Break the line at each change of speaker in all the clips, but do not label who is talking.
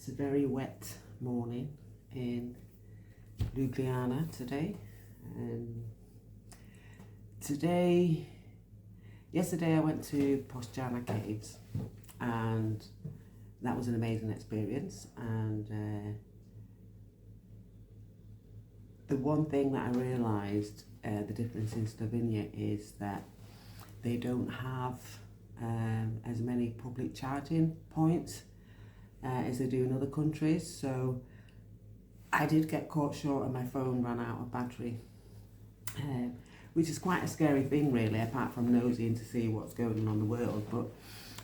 It's a very wet morning in Ljubljana today. Yesterday I went to Pošćana Caves, and that was an amazing experience. And the one thing that I realised, the difference in Slovenia, is that they don't have as many public charging points as they do in other countries. So I did get caught short and my phone ran out of battery, which is quite a scary thing really, apart from nosying to see what's going on in the world. But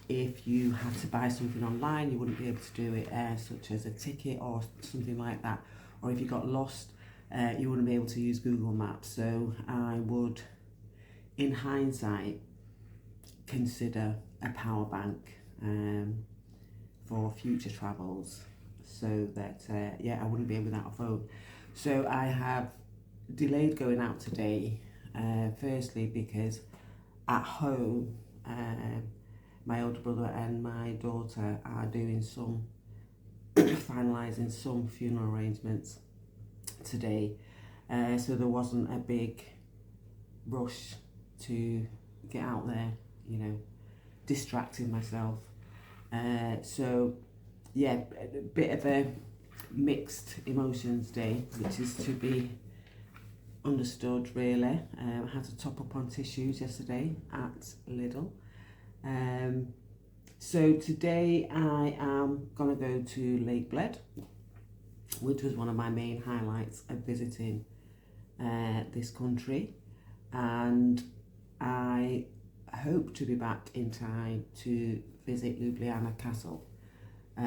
if you had to buy something online, you wouldn't be able to do it, such as a ticket or something like that. Or if you got lost, you wouldn't be able to use Google Maps. So I would, in hindsight, consider a power bank for future travels, so that I wouldn't be able without a phone. So I have delayed going out today, firstly because at home my older brother and my daughter are doing some finalising some funeral arrangements today, so there wasn't a big rush to get out there, distracting myself. So yeah, a bit of a mixed emotions day, which is to be understood really. I had to top up on tissues yesterday at Lidl. So today I am gonna go to Lake Bled, which was one of my main highlights of visiting this country, and I hope to be back in time to visit Ljubljana Castle. You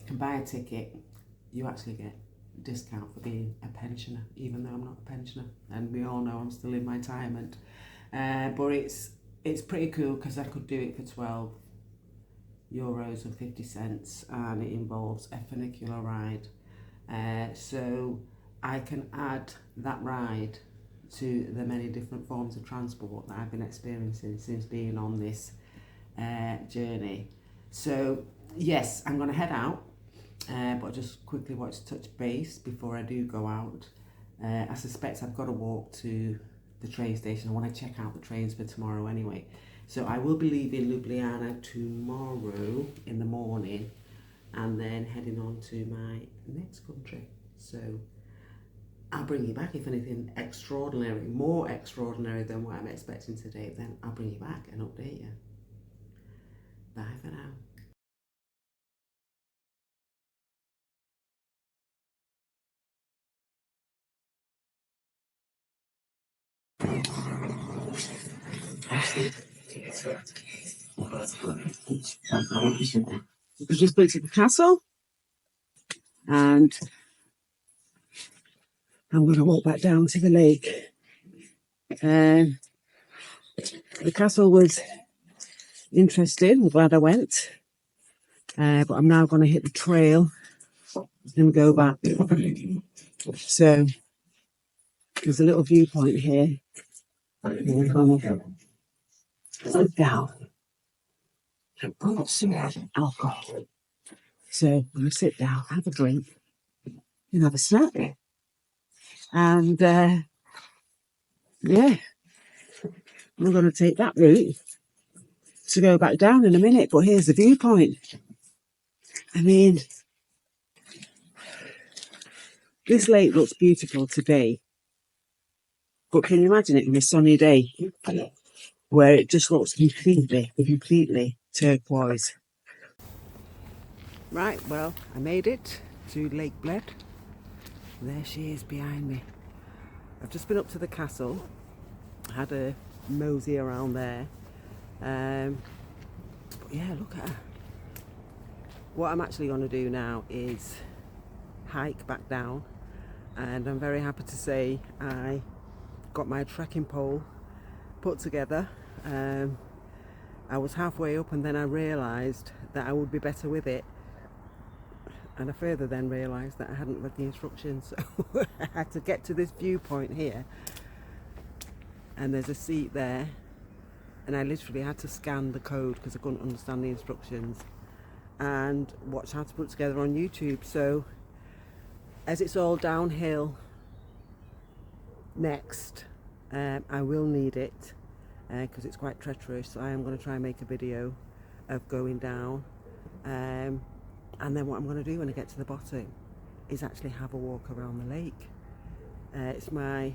can buy a ticket. You actually get a discount for being a pensioner, even though I'm not a pensioner, and we all know I'm still in my retirement. But it's pretty cool because I could do it for €12.50, and it involves a funicular ride. So I can add that ride to the many different forms of transport that I've been experiencing since being on this journey. So yes, I'm going to head out, but I just quickly want to touch base before I do go out. I suspect I've got to walk to the train station. I want to check out the trains for tomorrow anyway. So I will be leaving Ljubljana tomorrow in the morning and then heading on to my next country. So I'll bring you back if anything extraordinary, more extraordinary than what I'm expecting today, then I'll bring you back and update you. Bye for now. We just went to the castle, and I'm going to walk back down to the lake. The castle was interesting. I'm glad I went. But I'm now going to hit the trail and go back. So there's a little viewpoint here. I'm going to sit down and put some alcohol. So I'm going to sit down, have a drink, and have a snack. And yeah, we're going to take that route to go back down in a minute. But here's the viewpoint. I mean, this lake looks beautiful today, but can you imagine it on a sunny day where it just looks completely turquoise? Right, well, I made it to Lake Bled. There she is behind me. I've just been up to the castle, had a mosey around there. But yeah, look at her. What I'm actually going to do now is hike back down, and I'm very happy to say I got my trekking pole put together. I was halfway up and then I realised that I would be better with it, and I further then realised that I hadn't read the instructions, so I had to get to this viewpoint here, and there's a seat there, and I literally had to scan the code because I couldn't understand the instructions. and watch how to put it together on YouTube. So as it's all downhill next, I will need it because it's quite treacherous. So I am going to try and make a video of going down, and then what I'm going to do when I get to the bottom is actually have a walk around the lake. It's my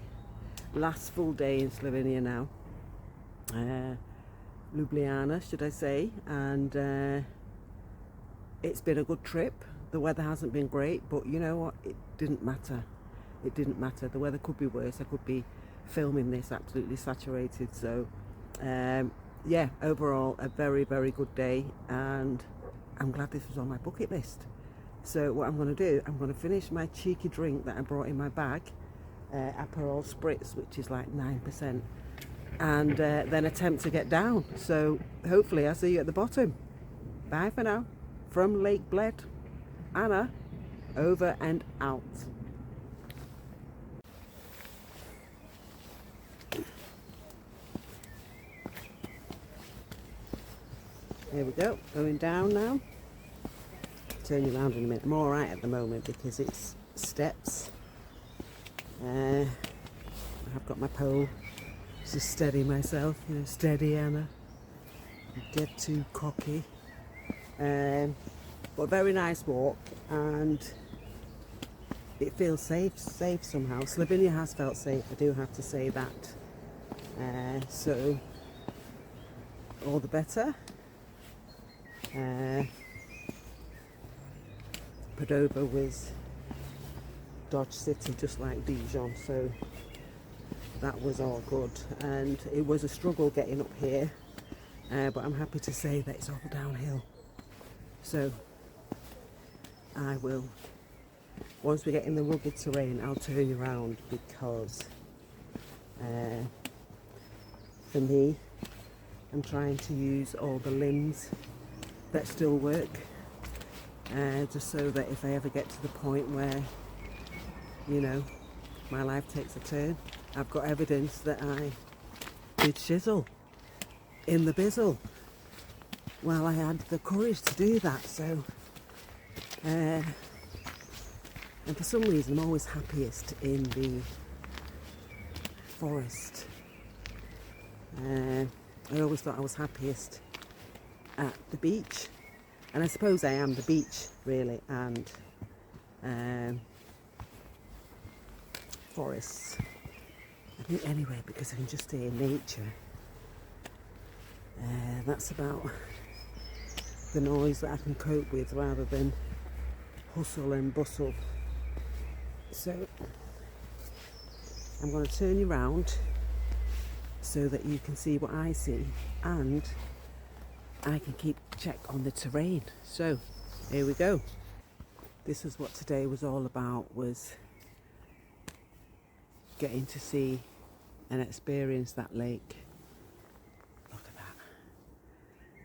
last full day in Slovenia now, Ljubljana should I say, and it's been a good trip. The weather hasn't been great, but you know what, it didn't matter. It didn't matter. The weather could be worse. I could be filming this absolutely saturated. So yeah, overall a very, very good day, and I'm glad this was on my bucket list. So what I'm going to do, I'm going to finish my cheeky drink that I brought in my bag, Aperol Spritz, which is like 9%, and then attempt to get down. So hopefully I'll see you at the bottom. Bye for now. From Lake Bled, Anna, over and out. Here we go, going down now. Turn you around in a minute. I'm alright at the moment because it's steps. I've got my pole to steady myself, you know, steady Anna. Get too cocky. But a very nice walk, and it feels safe somehow. Slovenia has felt safe, I do have to say that. So all the better. Padova was Dodge City, just like Dijon, so that was all good. And it was a struggle getting up here, but I'm happy to say that it's all downhill. So I will, once we get in the rugged terrain, I'll turn you around, because for me, I'm trying to use all the limbs that still work, just so that if I ever get to the point where, you know, my life takes a turn, I've got evidence that I did shizzle in the bizzle. Well, I had the courage to do that. So and for some reason I'm always happiest in the forest. I always thought I was happiest at the beach, and I suppose I am the beach really, and forests. I think anyway, because I can just stay in nature. That's about the noise that I can cope with, rather than hustle and bustle. So I'm going to turn you round so that you can see what I see, and I can keep check on the terrain. So here we go. This is what today was all about, was getting to see and experience that lake. Look at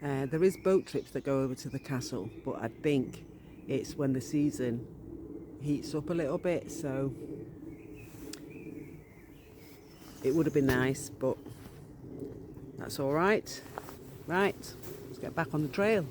that. There is boat trips that go over to the castle, but I think it's when the season heats up a little bit, so it would have been nice, but that's all right. Right, let's get back on the trail.